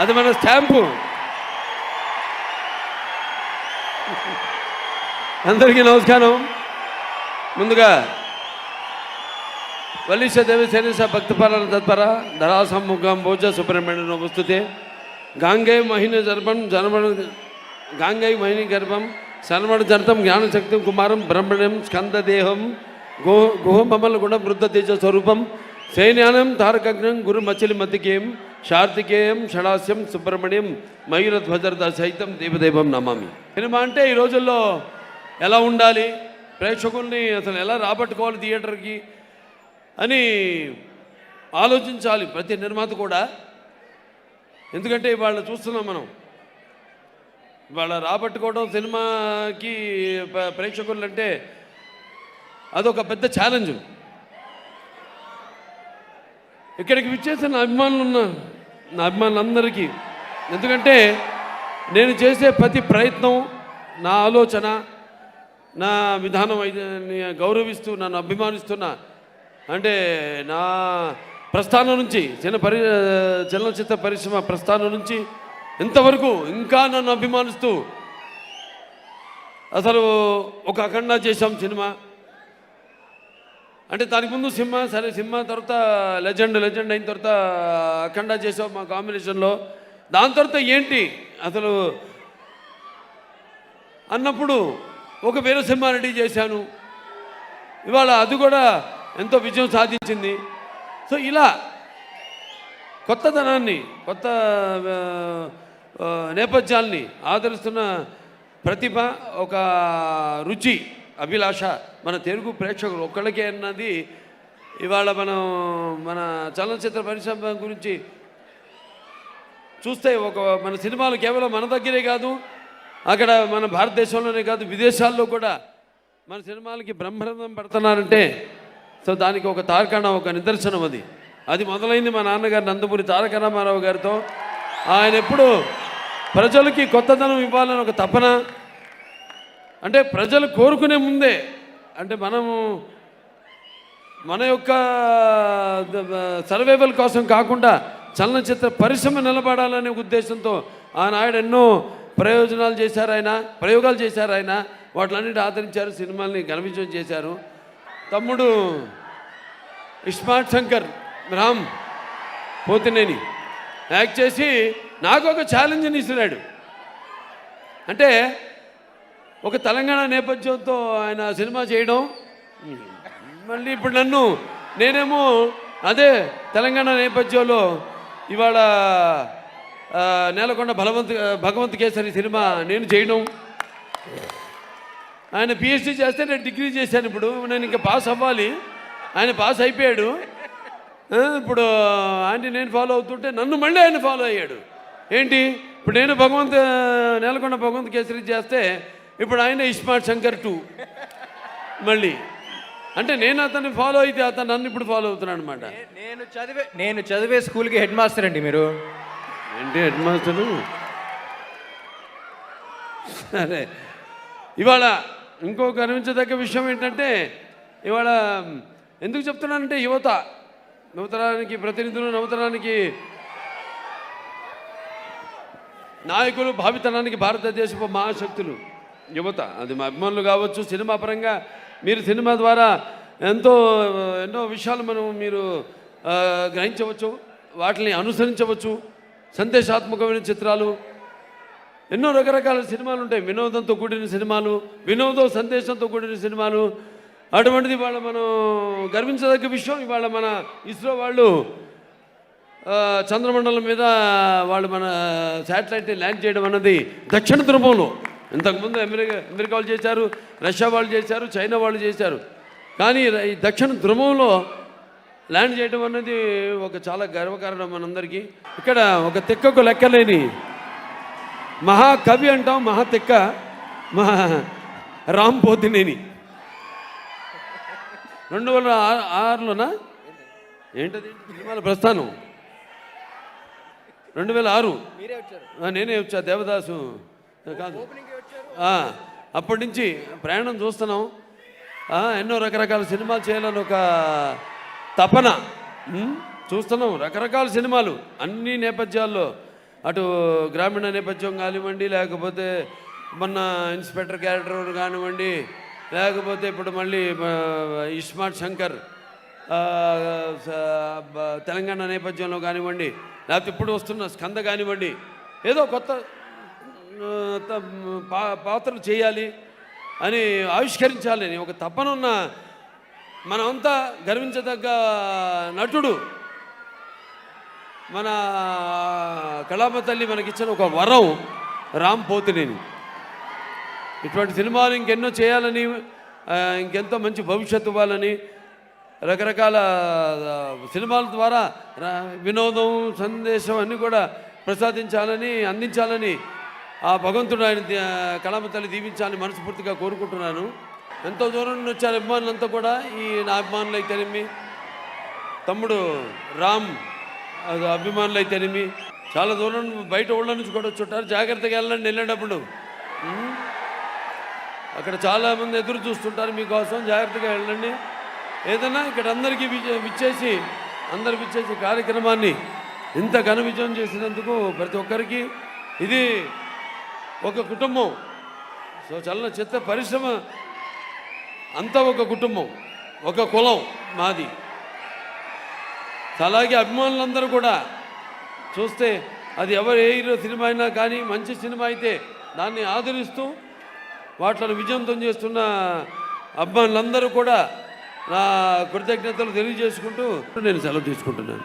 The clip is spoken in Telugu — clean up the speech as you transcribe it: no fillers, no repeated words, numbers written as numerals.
అది మన స్టాంపు. అందరికీ నమస్కారం. ముందుగా వల్లీశ దేవి శరీర భక్తిపాలన తత్పర ధరాసమ్ముఖం భోజ సుబ్రహ్మణ్య వస్తుతే గాంగై మహిని జర్భం జన్మణ గాంగై మహిని గర్భం శర్మణ జనతం జ్ఞానశక్తి కుమారం బ్రహ్మణ్యం స్కందదేహం గుహమమల గుణ వృద్ధ తేజ స్వరూపం సైన్యానం తారకగ్నం గురు మచిలి మతికేయం శార్తికేయం షడాస్యం సుబ్రహ్మణ్యం మయూరధ్వజరద సహితం దేవదేవం నమామి. సినిమా అంటే ఈ రోజుల్లో ఎలా ఉండాలి, ప్రేక్షకుల్ని అసలు ఎలా రాబట్టుకోవాలి థియేటర్కి అని ఆలోచించాలి ప్రతి నిర్మాత కూడా. ఎందుకంటే ఇవాళ చూస్తున్నాం మనం, ఇవాళ రాబట్టుకోవడం సినిమాకి ప్రేక్షకులు అంటే అదొక పెద్ద ఛాలెంజ్. ఇక్కడికి విచ్చేసిన నా అభిమానులందరికీ, ఎందుకంటే నేను చేసే ప్రతి ప్రయత్నం, నా ఆలోచన, నా విధానం గౌరవిస్తూ నన్ను అభిమానిస్తున్న, అంటే నా ప్రస్థానం నుంచి చలనచిత్ర పరిశ్రమ ప్రస్థానం నుంచి ఇంతవరకు ఇంకా నన్ను అభిమానిస్తూ, అసలు ఒక అఖండ చేశాం సినిమా అంటే దానికి ముందు సినిమా, సరే సినిమా తర్వాత లెజెండ్ అయిన తర్వాత అఖండ చేసాం మా కాంబినేషన్లో. దాని తర్వాత ఏంటి అసలు అన్నప్పుడు ఒక వేరే సినిమా రెడీ చేశాను. ఇవాళ అది కూడా ఎంతో విజయం సాధించింది. సో ఇలా కొత్తదనాన్ని, కొత్త నేపథ్యాల్ని ఆదరిస్తున్న ప్రతిభ, ఒక రుచి, అభిలాష మన తెలుగు ప్రేక్షకులు ఒక్కళ్ళకే అన్నది ఇవాళ మన చలనచిత్ర పరిశ్రమ గురించి చూస్తే మన సినిమాలు కేవలం మన దగ్గరే కాదు, అక్కడ మన భారతదేశంలోనే కాదు విదేశాల్లో కూడా మన సినిమాలకి బ్రహ్మరథం పడుతున్నారంటే సో దానికి ఒక తార్కాణ, ఒక నిదర్శనం. అది మొదలైంది మా నాన్నగారు నందమూరి తారక రామారావు గారితో. ఆయన ఎప్పుడు ప్రజలకి కొత్తదనం ఇవ్వాలని ఒక తపన, అంటే ప్రజలు కోరుకునే ముందే, అంటే మన యొక్క సర్వైవల్ కోసం కాకుండా చలనచిత్ర పరిశ్రమ నిలబడాలనే ఉద్దేశంతో ఆనాడు ఎన్నో ప్రయోగాలు చేశారు ఆయన. వాటిలన్నిటి ఆదరించారు, సినిమాల్ని ఘన విజయం చేశారు. తమ్ముడు ఇస్మార్ట్ శంకర్ రామ్ పోతినేని యాక్ట్ చేసి నాకు ఒక ఛాలెంజ్ని ఇస్తున్నాడు. అంటే ఒక తెలంగాణ నేపథ్యంతో ఆయన సినిమా చేయడం, మళ్ళీ ఇప్పుడు నేనేమో అదే తెలంగాణ నేపథ్యంలో ఇవాళ నేలకొండ భగవంత్ కేసరి సినిమా నేను చేయడం. ఆయన పిహెచ్డీ చేస్తే నేను డిగ్రీ చేశాను. ఇప్పుడు నేను ఇంకా పాస్ అవ్వాలి, ఆయన పాస్ అయిపోయాడు. ఇప్పుడు ఆయన నేను ఫాలో అవుతుంటే నన్ను మళ్ళీ ఆయన ఫాలో అయ్యాడు. ఏంటి ఇప్పుడు నేను నేలకొండ భగవంత్ కేసరి చేస్తే ఇప్పుడు ఆయన ఇస్మార్ట్ శంకర్ 2 మళ్ళీ. అంటే నేను అతన్ని ఫాలో అయితే అతను నన్ను ఇప్పుడు ఫాలో అవుతున్నాను అనమాట. నేను చదివే స్కూల్కి హెడ్ మాస్టర్ అండి మీరు. ఏంటి హెడ్ మాస్టరు? సరే, ఇవాళ ఇంకొక గర్వించదగ్గ విషయం ఏంటంటే, ఇవాళ ఎందుకు చెప్తున్నానంటే నవతరానికి ప్రతినిధులు, నవతరానికి నాయకులు, భావితరానికి భారతదేశపు మహాశక్తులు యువత. అది మా అభిమానులు కావచ్చు, సినిమా పరంగా మీరు సినిమా ద్వారా ఎన్నో విషయాలు మీరు గ్రహించవచ్చు, వాటిని అనుసరించవచ్చు. సందేశాత్మకమైన చిత్రాలు, ఎన్నో రకరకాల సినిమాలు ఉంటాయి. వినోదంతో కూడిన సినిమాలు, సందేశంతో కూడిన సినిమాలు. అటువంటిది ఇవాళ మనం గర్వించదగ్గ విషయం. ఇవాళ మన ఇస్రో వాళ్ళు చంద్రమండలం మీద వాళ్ళు మన శాటిలైట్ని ల్యాండ్ చేయడం అన్నది దక్షిణ ధ్రువంలో. ఇంతకుముందు అమెరికా వాళ్ళు చేశారు, రష్యా వాళ్ళు చేశారు, చైనా వాళ్ళు చేశారు. కానీ ఈ దక్షిణ ధ్రువంలో ల్యాండ్ చేయడం అన్నది ఒక చాలా గర్వకారణం మనందరికీ. ఇక్కడ ఒక తిక్కకు లెక్కలేని మహాకవి అంటాం, మహాతిక్క రామ్ పోతినేని 2006లోనా ఏంటది సినిమాల ప్రస్థానం 2006 నేనే వచ్చా. దేవదాసు కాదు, అప్పటి నుంచి ప్రయాణం చూస్తున్నాం. ఎన్నో రకరకాల సినిమాలు చేయాలని ఒక తపన. చూస్తున్నాం రకరకాల సినిమాలు అన్ని నేపథ్యాల్లో, అటు గ్రామీణ నేపథ్యం కానివ్వండి, లేకపోతే మొన్న ఇన్స్పెక్టర్ క్యారెక్టర్ కానివ్వండి, లేకపోతే ఇప్పుడు మళ్ళీ ఇస్మార్ట్ శంకర్ తెలంగాణ నేపథ్యంలో కానివ్వండి, లేకపోతే ఇప్పుడు వస్తున్న స్కంద కానివ్వండి, ఏదో కొత్త పాత్రలు చేయాలి అని ఆవిష్కరించాలని ఒక తపనున్న మనమంతా గర్వించదగ్గ నటుడు మన కళామ తల్లి మనకిచ్చిన ఒక వరం రామ్ పోతినేని. ఇటువంటి సినిమాలు ఇంకెన్నో చేయాలని, ఇంకెంతో మంచి భవిష్యత్తు ఇవ్వాలని, రకరకాల సినిమాల ద్వారా వినోదం సందేశం అన్నీ కూడా ప్రసాదించాలని, అందించాలని ఆ భగవంతుడు ఆయన కళామ తల్లి దీవించాలని మనస్ఫూర్తిగా కోరుకుంటున్నాను. ఎంతో దూరం నుండి వచ్చారు అభిమానులంతా కూడా. ఈ నా అభిమానులు అయితేనేమి, తమ్ముడు రామ్ అభిమానులు అయితేనేమి, చాలా దూరం బయట ఊళ్ళ నుంచి కూడా వచ్చుంటారు. జాగ్రత్తగా వెళ్ళండి, వెళ్ళేటప్పుడు అక్కడ చాలామంది ఎదురు చూస్తుంటారు మీకోసం. జాగ్రత్తగా వెళ్ళండి. ఏదైనా ఇక్కడ అందరికీ విచ్చేసి కార్యక్రమాన్ని ఇంత ఘన విజయం చేసినందుకు ప్రతి ఒక్కరికి ఇది ఒక కుటుంబం. సో చలనచిత్ర పరిశ్రమ అంతా ఒక కుటుంబం, ఒక కులం మాది. అలాగే అభిమానులందరూ కూడా చూస్తే అది ఎవరు ఏ హీరో సినిమా అయినా కానీ మంచి సినిమా అయితే దాన్ని ఆదరిస్తూ వాటిని విజయవంతం చేస్తున్న అభిమానులందరూ కూడా నా కృతజ్ఞతలు తెలియజేసుకుంటూ నేను సెలవు తీసుకుంటున్నాను.